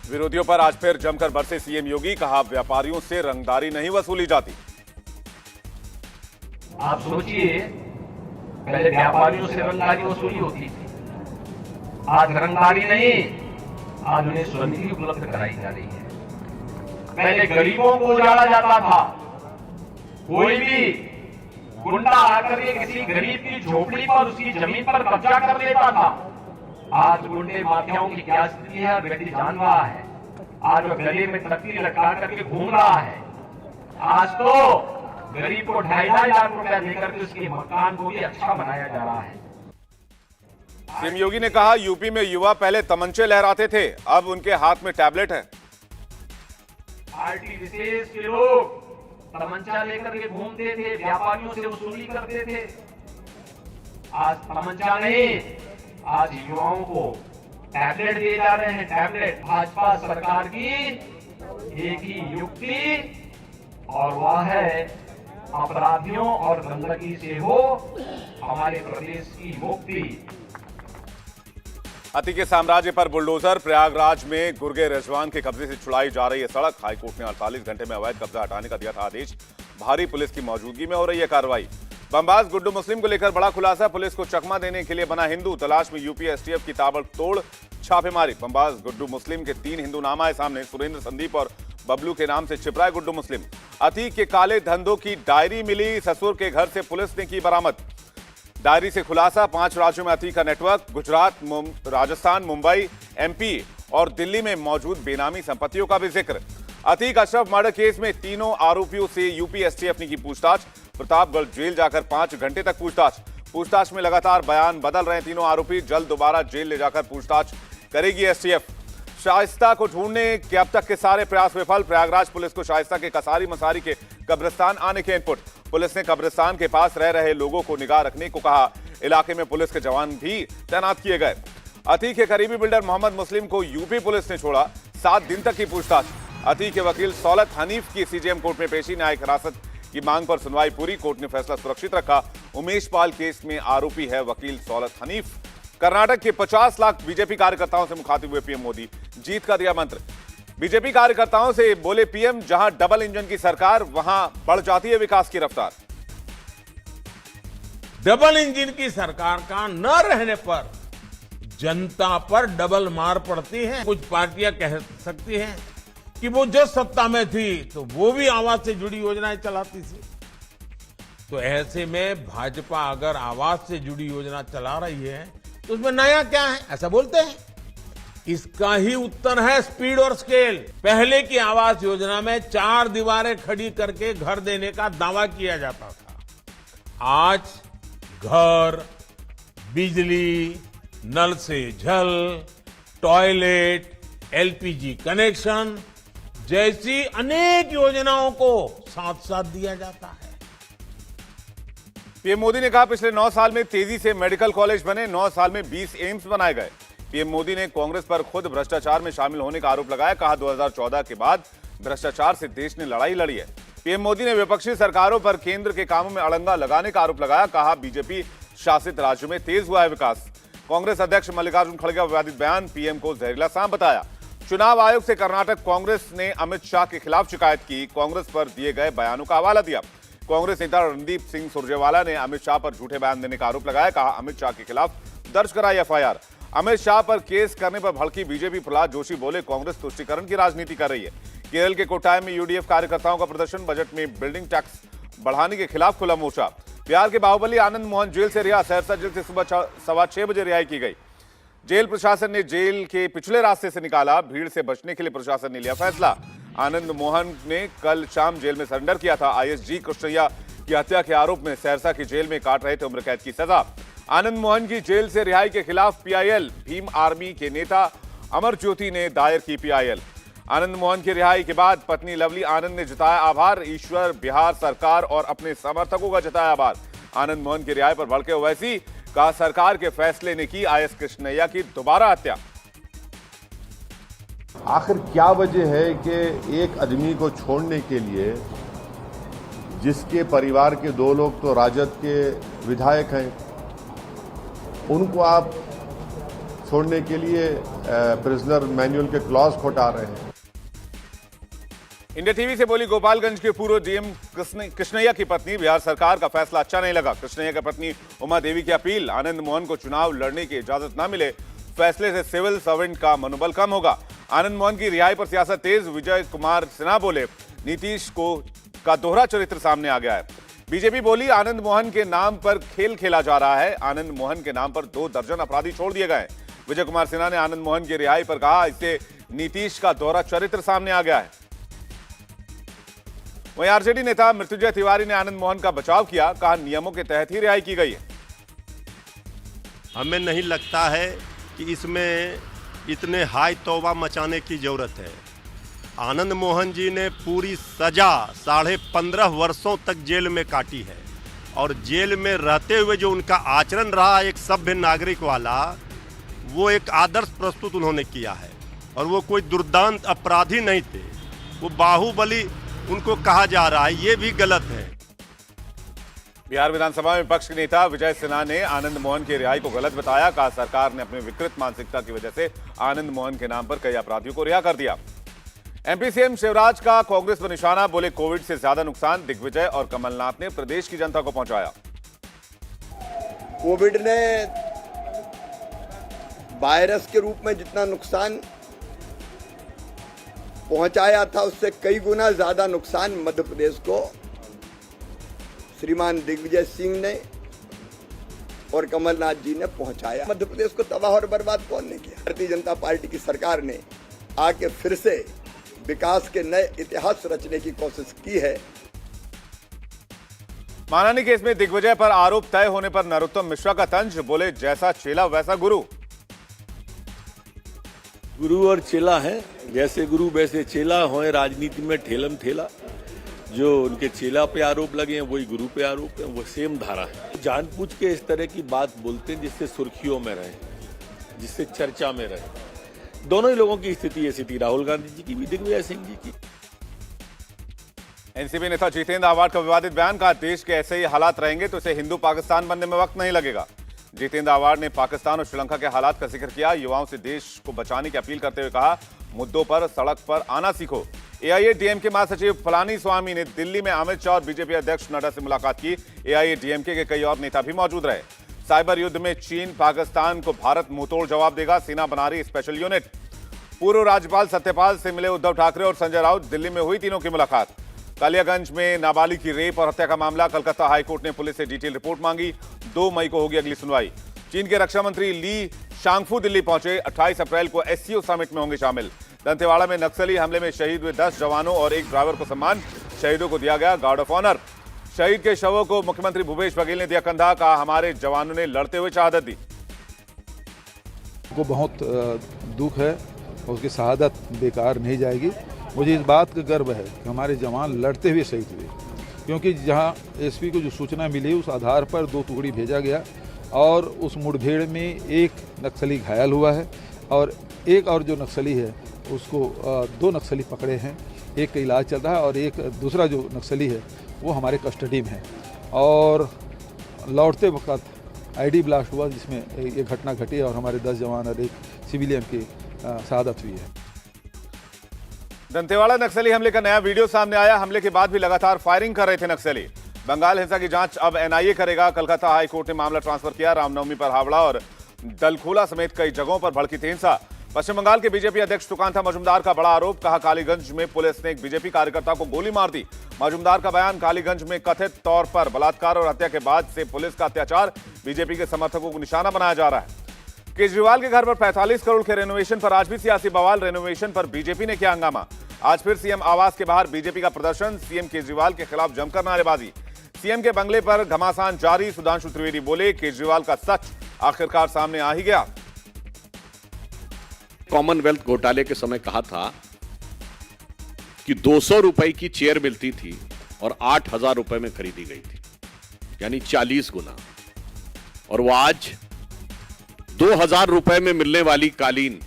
विरोधियों पर आज फिर जमकर बरसे सीएम योगी, कहा व्यापारियों से रंगदारी नहीं वसूली जाती। आप सोचिए, पहले व्यापारियों से रंगदारी वसूली होती थी, आज रंगदारी नहीं, आज उन्हें स्वनिधि उपलब्ध कराई जा रही है। पहले गरीबों को उजाड़ा जाता था, कोई भी गुंडा आकर के किसी गरीब की झोपड़ी पर, उसकी जमीन पर कब्जा कर लेता था। आज गुंडे माफियाओं की क्या स्थिति है, व्यक्ति जान रहा है। आज वो गले में तख्ती लटका करके घूम रहा है। आज तो गरीब को 2.5 लाख रुपया देकर के उसके मकान को भी अच्छा बनाया जा रहा है। सीएम योगी ने कहा यूपी में युवा पहले तमंचे लहराते थे, अब उनके हाथ में टैबलेट है। पार्टी विशेष के लोग तमंचा लेकर के घूमते थे, व्यापारियों से वसूली करते थे। आज तमंचा नहीं, आज युवाओं को टैबलेट दिए जा रहे हैं। टैबलेट भाजपा सरकार की एक ही युक्ति, और वह है अपराधियों और गंदगी से हो हमारे प्रदेश की मुक्ति। अति के साम्राज्य पर बुलडोजर, प्रयागराज में गुर्गे रिजवान के कब्जे से छुड़ाई जा रही है सड़क। हाईकोर्ट ने 48 घंटे में अवैध कब्जा हटाने का दिया था आदेश। भारी पुलिस की मौजूदगी में हो रही है कार्रवाई। बमबाज गुड्डू मुस्लिम को लेकर बड़ा खुलासा, पुलिस को चकमा देने के लिए बना हिंदू, तलाश में यूपी एसटीएफ की ताबड़तोड़ छापेमारी। बमबाज गुड्डू मुस्लिम के 3 हिंदू नाम आए सामने, सुरेंद्र, संदीप और बबलू के नाम से छिपरा है गुड्डू मुस्लिम। अतीक के काले धंधों की डायरी मिली, ससुर के घर से पुलिस ने की बरामद। डायरी से खुलासा, 5 राज्यों में अतीक का नेटवर्क, गुजरात, राजस्थान, मुंबई, एमपी और दिल्ली में मौजूद बेनामी संपत्तियों का भी जिक्र। अतीक अशरफ मर्डर केस में तीनों आरोपियों से यूपी एसटीएफ ने की पूछताछ। प्रतापगढ़ जेल जाकर 5 घंटे तक पूछताछ में लगातार बयान बदल रहे तीनों आरोपी। जल्द दोबारा जेल ले जाकर पूछताछ करेगी एसटीएफ। शाइस्ता को ढूंढने के अब तक के सारे प्रयास विफल। प्रयागराज पुलिस को शाइस्ता के कसारी मसारी के कब्रिस्तान आने के इनपुट। पुलिस ने कब्रिस्तान के पास रह रहे लोगों को निगाह रखने को कहा। इलाके में पुलिस के जवान भी तैनात किए गए। अतीक के करीबी बिल्डर मोहम्मद मुस्लिम को यूपी पुलिस ने छोड़ा, 7 दिन तक की पूछताछ। अतीक के वकील सौलत हनीफ की सीजेएम कोर्ट में पेशी, न्यायिक हिरासत की मांग पर सुनवाई पूरी, कोर्ट ने फैसला सुरक्षित रखा। उमेश पाल केस में आरोपी है वकील सौलत हनीफ। कर्नाटक के 50 लाख बीजेपी कार्यकर्ताओं से मुखातिब हुए पीएम मोदी, जीत का दिया मंत्र। बीजेपी कार्यकर्ताओं से बोले पीएम, जहां डबल इंजन की सरकार वहां बढ़ जाती है विकास की रफ्तार। डबल इंजन की सरकार का न रहने पर जनता पर डबल मार पड़ती है। कुछ पार्टियां कह सकती हैं कि वो जो सत्ता में थी तो वो भी आवास से जुड़ी योजनाएं चलाती थी। तो ऐसे में भाजपा अगर आवास से जुड़ी योजना चला रही है तो उसमें नया क्या है, ऐसा बोलते हैं। इसका ही उत्तर है स्पीड और स्केल। पहले की आवास योजना में 4 दीवारें खड़ी करके घर देने का दावा किया जाता था। आज घर, बिजली, नल से जल, टॉयलेट, एलपीजी कनेक्शन जैसी अनेक योजनाओं को साथ साथ दिया जाता है। पीएम मोदी ने कहा पिछले 9 साल में तेजी से मेडिकल कॉलेज बने, 9 साल में 20 एम्स बनाए गए। पीएम मोदी ने कांग्रेस पर खुद भ्रष्टाचार में शामिल होने का आरोप लगाया, कहा 2014 के बाद भ्रष्टाचार से देश ने लड़ाई लड़ी है। पीएम मोदी ने विपक्षी सरकारों पर केंद्र के कामों में अड़ंगा लगाने का आरोप लगाया, कहा बीजेपी शासित राज्यों में तेज हुआ है विकास। कांग्रेस अध्यक्ष मल्लिकार्जुन खड़गे का विवादित बयान, पीएम को जहरीला सांप बताया। चुनाव आयोग से कर्नाटक कांग्रेस ने अमित शाह के खिलाफ शिकायत की, कांग्रेस पर दिए गए बयानों का हवाला दिया। कांग्रेस नेता रणदीप सिंह सुरजेवाला ने अमित शाह पर झूठे बयान देने का आरोप लगाया, कहा अमित शाह के खिलाफ दर्ज कराई एफआईआर। अमित शाह पर केस करने पर भड़की बीजेपी, प्रहलाद जोशी बोले कांग्रेस तुष्टीकरण की राजनीति कर रही है। केरल के कोट्टायम में यूडीएफ कार्यकर्ताओं का प्रदर्शन, बजट में बिल्डिंग टैक्स बढ़ाने के खिलाफ खुला मोर्चा। बिहार के बाहुबली आनंद मोहन जेल से रिहा, सहरसा जेल से सुबह 6:15 बजे रिहाई की गई। जेल प्रशासन ने जेल के पिछले रास्ते से निकाला, भीड़ से बचने के लिए प्रशासन ने लिया फैसला। आनंद मोहन ने कल शाम जेल में सरेंडर किया था। आईएसजी कृष्णैया की हत्या के आरोप में सहरसा की जेल में काट रहे थे उम्र कैद की सजा। आनंद मोहन की जेल से रिहाई के खिलाफ पीआईएल, भीम आर्मी के नेता अमर ज्योति ने दायर की पीआईएल। आनंद मोहन की रिहाई के बाद पत्नी लवली आनंद ने जताया आभार, ईश्वर, बिहार सरकार और अपने समर्थकों का जताया आभार। आनंद मोहन की रिहाई पर भड़के ओवैसी, कहा सरकार के फैसले ने की आईएस कृष्णैया की दोबारा हत्या। आखिर क्या वजह है कि एक आदमी को छोड़ने के लिए, जिसके परिवार के 2 लोग तो राजद के विधायक हैं, उनको आप छोड़ने के लिए प्रिजनर मैनुअल के क्लॉज को हटा रहे हैं। इंडिया टीवी से बोली गोपालगंज के पूर्व डीएम कृष्णैया की पत्नी। बिहार सरकार का फैसला अच्छा नहीं लगा। कृष्णैया की पत्नी उमा देवी की अपील, आनंद मोहन को चुनाव लड़ने की इजाजत न मिले, फैसले से सिविल सर्वेंट का मनोबल कम होगा। आनंद मोहन की रिहाई पर सियासत तेज। विजय कुमार सिन्हा बोले नीतीश का दोहरा चरित्र सामने आ गया है। बीजेपी बोली आनंद मोहन के नाम पर खेल खेला जा रहा है। आनंद मोहन के नाम पर 2 दर्जन अपराधी छोड़ दिए गए। विजय कुमार सिन्हा ने आनंद मोहन की रिहाई पर कहा इससे नीतीश का दोहरा चरित्र सामने आ गया है। वहीं आरजेडी नेता मृत्युंजय तिवारी ने आनंद मोहन का बचाव किया, कहा नियमों के तहत ही रिहाई की गई है। हमें नहीं लगता है कि इसमें इतने हाई तौबा मचाने की जरूरत है। आनंद मोहन जी ने पूरी सजा 15.5 वर्षों तक जेल में काटी है और जेल में रहते हुए जो उनका आचरण रहा एक सभ्य नागरिक वाला, वो एक आदर्श प्रस्तुत उन्होंने किया है और वो कोई दुर्दांत अपराधी नहीं थे। वो बाहुबली उनको कहा जा रहा है, ये भी गलत है। बिहार विधानसभा में विपक्ष के नेता विजय सिन्हा ने आनंद मोहन की रिहाई को गलत बताया। कहा सरकार ने अपनी विकृत मानसिकता की वजह से आनंद मोहन के नाम पर कई अपराधियों को रिहा कर दिया। एमपी सीएम शिवराज का कांग्रेस पर निशाना, बोले कोविड से ज्यादा नुकसान दिग्विजय और कमलनाथ ने प्रदेश की जनता को पहुंचाया। कोविड ने वायरस के रूप में जितना नुकसान पहुंचाया था उससे कई गुना ज्यादा नुकसान मध्य प्रदेश को श्रीमान दिग्विजय सिंह ने और कमलनाथ जी ने पहुंचाया। मध्य प्रदेश को तबाह और बर्बाद कौन ने किया? भारतीय जनता पार्टी की सरकार ने आके फिर से विकास के नए इतिहास रचने की कोशिश की है। मानहानि केस में दिग्विजय पर आरोप तय होने पर नरोत्तम मिश्रा का तंज, बोले जैसा चेला वैसा गुरु। गुरु और चेला है, जैसे गुरु वैसे चेला होए। राजनीति में ठेलम ठेला, जो उनके चेला पे आरोप लगे हैं वही गुरु पे आरोप है, वो सेम धारा है। जानबूझ के इस तरह की बात बोलते हैं जिससे सुर्खियों में रहे, जिससे चर्चा में रहे। दोनों ही लोगों की स्थिति ऐसी थी, राहुल गांधी जी की भी, दिग्विजय सिंह जी की। एनसीपी नेता जितेंद्र आवाड का विवादित बयान, कहा देश के ऐसे ही हालात रहेंगे तो इसे हिंदू पाकिस्तान बनने में वक्त नहीं लगेगा। जितेंद्र आवाड ने पाकिस्तान और श्रीलंका के हालात का जिक्र किया। युवाओं से देश को बचाने की अपील करते हुए कहा मुद्दों पर सड़क पर आना सीखो। एआईएडीएमके महासचिव पलानी स्वामी ने दिल्ली में अमित शाह और बीजेपी अध्यक्ष नड्डा से मुलाकात की। एआईएडीएमके के कई और नेता भी मौजूद रहे। साइबर युद्ध में चीन पाकिस्तान को भारत मुंहतोड़ जवाब देगा, सेना बना रही स्पेशल यूनिट। पूर्व राज्यपाल सत्यपाल से मिले उद्धव ठाकरे और संजय राउत, दिल्ली में हुई तीनों की मुलाकात। कालियागंज में नाबालिग की रेप और हत्या का मामला, कलकत्ता हाईकोर्ट ने पुलिस से डिटेल रिपोर्ट मांगी। 2 मई को होगी अगली सुनवाई। चीन के रक्षा मंत्री ली शांगफू दिल्ली पहुंचे। 28 अप्रैल को एससीओ समिट में होंगे शामिल। दंतेवाड़ा में नक्सली हमले में शहीद हुए 10 जवानों और 1 ड्राइवर को सम्मान, शहीदों को दिया गया गार्ड ऑफ ऑनर। शहीद के शवों को मुख्यमंत्री भूपेश बघेल ने दिया कंधा, कहा हमारे जवानों ने लड़ते हुए शहादत दी। को बहुत दुख है, उसकी शहादत बेकार नहीं जाएगी। मुझे इस बात का गर्व है कि हमारे जवान लड़ते हुए शहीद हुए, क्योंकि जहां एसपी को जो सूचना मिली उस आधार पर 2 टुकड़ी भेजा गया और उस मुठभेड़ में 1 नक्सली घायल हुआ है और एक और जो नक्सली है उसको 2 नक्सली पकड़े हैं। एक का इलाज चल रहा है और एक दूसरा जो नक्सली है वो हमारे कस्टडी में है। और लौटते वक्त आईडी ब्लास्ट हुआ जिसमें ये घटना घटी और हमारे 10 जवान और 1 सिविलियन की शहादत हुई है। दंतेवाड़ा नक्सली हमले का नया वीडियो सामने आया। हमले के बाद भी लगातार फायरिंग कर रहे थे नक्सली। बंगाल हिंसा की जांच अब एनआईए करेगा। कलकत्ता हाई कोर्ट ने मामला ट्रांसफर किया। रामनवमी पर हावड़ा और दलखोला समेत कई जगहों पर भड़की थी हिंसा। पश्चिम बंगाल के बीजेपी अध्यक्ष सुकांता मजूमदार का बड़ा आरोप, कहा कालीगंज में पुलिस ने एक बीजेपी कार्यकर्ता को गोली मार दी। मजूमदार का बयान, कालीगंज में कथित तौर पर बलात्कार और हत्या के बाद से पुलिस का अत्याचार, बीजेपी के समर्थकों को निशाना बनाया जा रहा है। केजरीवाल के घर पर 45 करोड़ के रेनोवेशन पर आज भी सियासी बवाल। रेनोवेशन पर बीजेपी ने किया हंगामा। आज फिर सीएम आवास के बाहर बीजेपी का प्रदर्शन, सीएम केजरीवाल के खिलाफ जमकर नारेबाजी। सीएम के बंगले पर घमासान जारी। सुधांशु त्रिवेदी बोले केजरीवाल का सच आखिरकार सामने आ ही गया। कॉमनवेल्थ घोटाले के समय कहा था कि 200 रुपए की चेयर मिलती थी और 8,000 रुपए में खरीदी गई थी, यानी 40 गुना। और वो आज 2,000 रुपए में मिलने वाली कालीन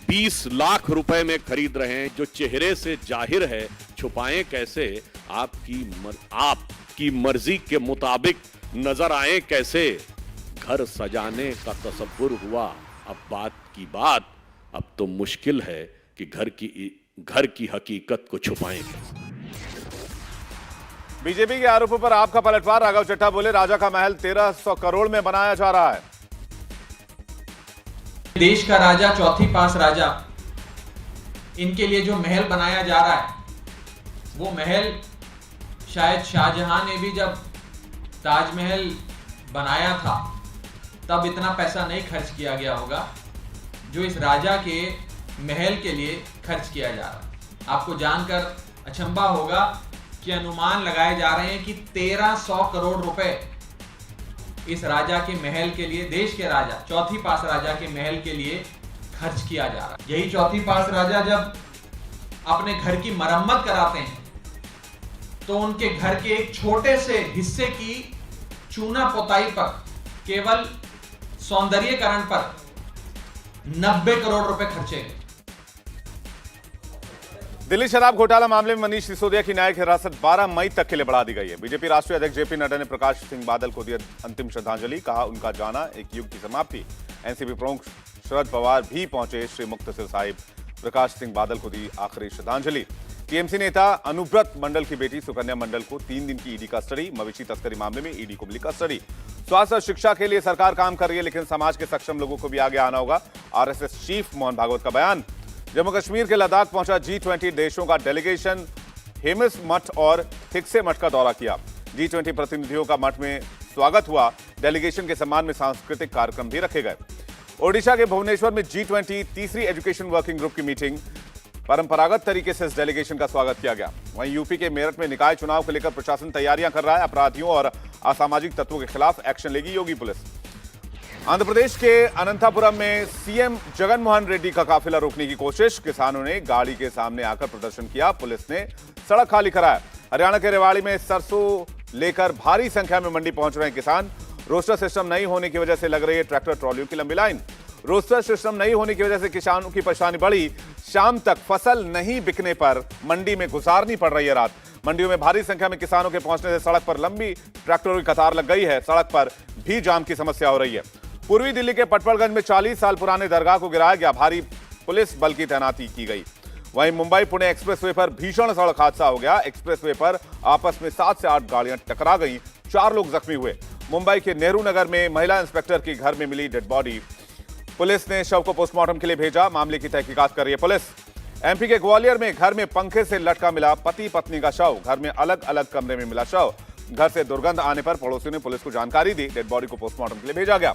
20 लाख रुपए में खरीद रहे हैं, जो चेहरे से जाहिर है, छुपाएं कैसे, आपकी मर्जी के मुताबिक नजर आए कैसे। घर सजाने का तसव्वुर हुआ, अब बात की बात अब तो मुश्किल है कि घर की हकीकत को छुपाएंगे। बीजेपी के आरोपों पर आपका पलटवार। राघव चड्ढा बोले राजा का महल 1300 करोड़ में बनाया जा रहा है। देश का राजा, चौथी पास राजा, इनके लिए जो महल बनाया जा रहा है वो महल शायद शाहजहां ने भी जब ताजमहल बनाया था तब इतना पैसा नहीं खर्च किया गया होगा जो इस राजा के महल के लिए खर्च किया जा रहा है। आपको जानकर अचंभा होगा कि अनुमान लगाए जा रहे हैं कि 1300 करोड़ रुपए इस राजा के महल के लिए, देश के राजा, चौथी पास राजा के महल के लिए खर्च किया जा रहा है। यही चौथी पास राजा जब अपने घर की मरम्मत कराते हैं तो उनके घर के एक छोटे से हिस्से की चूना पोताई पर, केवल सौंदर्यीकरण पर 90 करोड़ रुपए खर्चे गए। दिल्ली शराब घोटाला मामले में मनीष सिसोदिया की न्यायिक हिरासत 12 मई तक के लिए बढ़ा दी गई है। बीजेपी राष्ट्रीय अध्यक्ष जेपी नड्डा ने प्रकाश सिंह बादल को दी अंतिम श्रद्धांजलि। कहा उनका जाना एक युग की समाप्ति। एनसीपी प्रमुख शरद पवार भी पहुंचे श्री मुक्तसर साहिब। प्रकाश सिंह बादल को दी आखिरी श्रद्धांजलि। टीएमसी नेता अनुव्रत मंडल की बेटी सुकन्या मंडल को 3 दिन की ईडी कस्टडी। मवेशी तस्करी मामले में ईडी को मिली कस्टडी। स्वास्थ्य और शिक्षा के लिए सरकार काम कर रही है, लेकिन समाज के सक्षम लोगों को भी आगे आना होगा। आरएसएस चीफ मोहन भागवत का बयान। जम्मू कश्मीर के लद्दाख पहुंचा G20 देशों का डेलीगेशन। हेमिस मठ और थिक्से मठ का दौरा किया। G20 प्रतिनिधियों का मठ में स्वागत हुआ। डेलीगेशन के सम्मान में सांस्कृतिक कार्यक्रम भी रखे गए। ओडिशा के भुवनेश्वर में G20 तीसरी एजुकेशन वर्किंग ग्रुप की मीटिंग। परंपरागत तरीके से इस डेलीगेशन का स्वागत किया गया। वहीं यूपी के मेरठ में निकाय चुनाव को लेकर प्रशासन तैयारियां कर रहा है। अपराधियों और असामाजिक तत्वों के खिलाफ एक्शन लेगी योगी पुलिस। आंध्र प्रदेश के अनंतपुरम में सीएम जगन मोहन रेड्डी का काफिला रोकने की कोशिश। किसानों ने गाड़ी के सामने आकर प्रदर्शन किया। पुलिस ने सड़क खाली कराया। हरियाणा के रेवाड़ी में सरसों लेकर भारी संख्या में मंडी पहुंच रहे हैं किसान। रोस्टर सिस्टम नहीं होने की वजह से लग रही है ट्रैक्टर ट्रॉलियों की लंबी लाइन। रोस्टर सिस्टम नहीं होने की वजह से किसानों की परेशानी बढ़ी। शाम तक फसल नहीं बिकने पर मंडी में गुजारनी पड़ रही है रात। मंडियों में भारी संख्या में किसानों के पहुंचने से सड़क पर लंबी ट्रैक्टरों की कतार लग गई है। सड़क पर भी जाम की समस्या हो रही है। पूर्वी दिल्ली के पटपड़गंज में 40 साल पुराने दरगाह को गिराया गया। भारी पुलिस बल की तैनाती की गई। वहीं मुंबई पुणे एक्सप्रेसवे पर भीषण सड़क हादसा हो गया। एक्सप्रेसवे पर आपस में 7 से 8 गाड़ियां टकरा गईं। 4 लोग जख्मी हुए। मुंबई के नेहरू नगर में महिला इंस्पेक्टर के घर में मिली डेड बॉडी। पुलिस ने शव को पोस्टमार्टम के लिए भेजा। मामले की तहकीकात कर रही है पुलिस। एमपी के ग्वालियर में घर में पंखे से लटका मिला पति पत्नी का शव। घर में अलग अलग कमरे में मिला शव। घर से दुर्गंध आने पर पड़ोसियों ने पुलिस को जानकारी दी। डेड बॉडी को पोस्टमार्टम के लिए भेजा गया।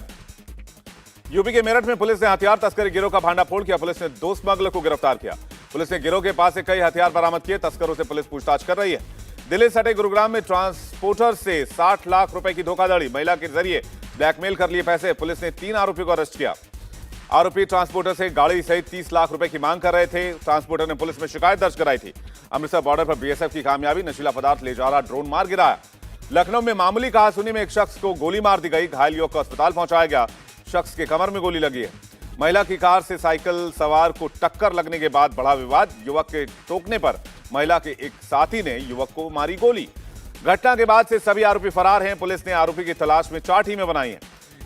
यूपी के मेरठ में पुलिस ने हथियार तस्करी गिरोह का भांडाफोड़ किया। पुलिस ने 2 स्मगलर को गिरफ्तार किया। पुलिस ने गिरोह के पास से कई हथियार बरामद किए। तस्करों से पुलिस पूछताछ कर रही है। दिल्ली सटे गुरुग्राम में ट्रांसपोर्टर से 60 लाख रुपए की धोखाधड़ी। महिला के जरिए ब्लैकमेल कर लिए पैसे। पुलिस ने 3 आरोपियों को अरेस्ट किया। आरोपी ट्रांसपोर्टर से गाड़ी सहित 30 लाख रुपए की मांग कर रहे थे। ट्रांसपोर्टर ने पुलिस में शिकायत दर्ज कराई थी। अमृतसर बॉर्डर पर बीएसएफ की कामयाबी। नशीला पदार्थ ले जा रहा ड्रोन मार गिराया। लखनऊ में मामूली कहासुनी में एक शख्स को गोली मार दी गई। घायल युवक को अस्पताल पहुंचाया गया। शख्स के कमर में गोली लगी है। महिला की कार से साइकिल सवार को टक्कर लगने के बाद बढ़ा विवाद। युवक के टोकने पर महिला के एक साथी ने युवक को मारी गोली। घटना के बाद से सभी आरोपी फरार हैं। पुलिस ने आरोपी की तलाश में 4 टीमें बनाई हैं।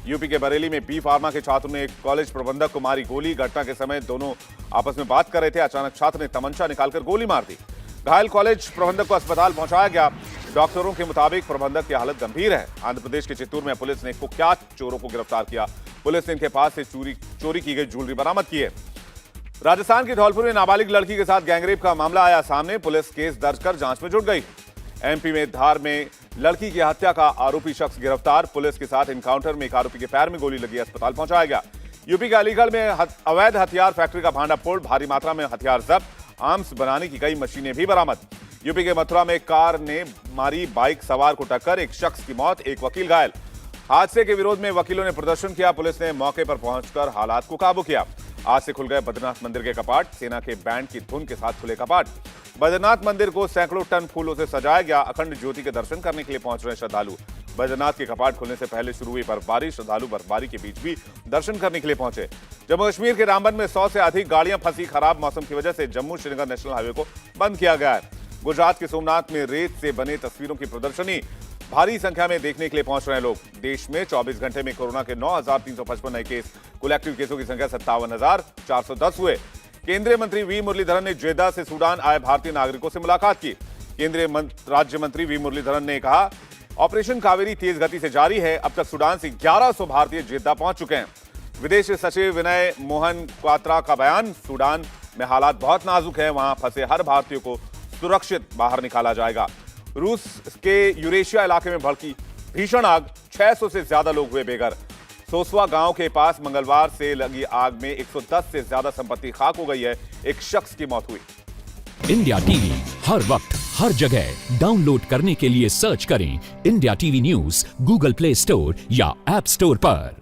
यूपी के बरेली में बी फार्मा के छात्रों ने एक कॉलेज प्रबंधक को मारी गोली। घटना के समय दोनों आपस में बात कर रहे थे। अचानक छात्र ने तमंचा निकालकर गोली मार दी। घायल कॉलेज प्रबंधक को अस्पताल पहुंचाया गया। डॉक्टरों के मुताबिक प्रबंधक की हालत गंभीर है। आंध्र प्रदेश के चित्तूर में पुलिस ने कुख्यात चोरों को गिरफ्तार किया। पुलिस ने इनके पास से चोरी की गई ज्वेलरी बरामद की है। राजस्थान के धौलपुर में नाबालिग लड़की के साथ गैंगरेप का मामला आया सामने। पुलिस केस दर्ज कर जांच में जुट गई। एमपी में धार में लड़की की हत्या का आरोपी शख्स गिरफ्तार। पुलिस के साथ एनकाउंटर में एक आरोपी के पैर में गोली लगी। अस्पताल पहुंचाया गया। यूपी के अलीगढ़ में अवैध हथियार फैक्ट्री का भांडाफोड़। भारी मात्रा में हथियार जब्त। आर्म्स बनाने की कई मशीनें भी बरामद। यूपी के मथुरा में कार ने मारी बाइक सवार को टक्कर। एक शख्स की मौत, एक वकील घायल। हादसे के विरोध में वकीलों ने प्रदर्शन किया। पुलिस ने मौके पर पहुंचकर हालात को काबू किया। आज से खुल गए बद्रीनाथ मंदिर के कपाट। सेना के बैंड की धुन के साथ खुले कपाट। बद्रीनाथ मंदिर को सैकड़ों टन फूलों से सजाया गया। अखंड ज्योति के दर्शन करने के लिए पहुंच रहे श्रद्धालु। बद्रीनाथ के कपाट खुलने से पहले शुरू हुई बर्फबारी। श्रद्धालु बर्फबारी के बीच भी दर्शन करने के लिए पहुंचे। जम्मू कश्मीर के रामबन में 100 से अधिक गाड़ियां फंसी। खराब मौसम की वजह से जम्मू श्रीनगर नेशनल हाईवे को बंद किया गया है। गुजरात के सोमनाथ में रेत से बने तस्वीरों की प्रदर्शनी। भारी संख्या में देखने के लिए पहुंच रहे हैं लोग। देश में 24 घंटे में कोरोना के 9,355 नए केस, कुल एक्टिव केसों की संख्या 57,410 हुए। केंद्रीय मंत्री वी मुरलीधरन ने जेद्दा से सूडान आए भारतीय नागरिकों से मुलाकात की। केंद्रीय राज्य मंत्री वी मुरलीधरन ने कहा, ऑपरेशन कावेरी तेज गति से जारी है। अब तक सूडान से 1100 भारतीय जेद्दा पहुंच चुके हैं। विदेश सचिव विनय मोहन क्वात्रा का बयान, सूडान में हालात बहुत नाजुक है, वहां फंसे हर भारतीय को सुरक्षित बाहर निकाला जाएगा। रूस के यूरेशिया इलाके में भड़की भीषण आग, 600 से ज्यादा लोग हुए बेघर। सोसवा गांव के पास मंगलवार से लगी आग में 110 से ज्यादा संपत्ति खाक हो गई है। एक शख्स की मौत हुई। इंडिया टीवी हर वक्त हर जगह डाउनलोड करने के लिए सर्च करें India TV news Google play store या ऐप स्टोर पर।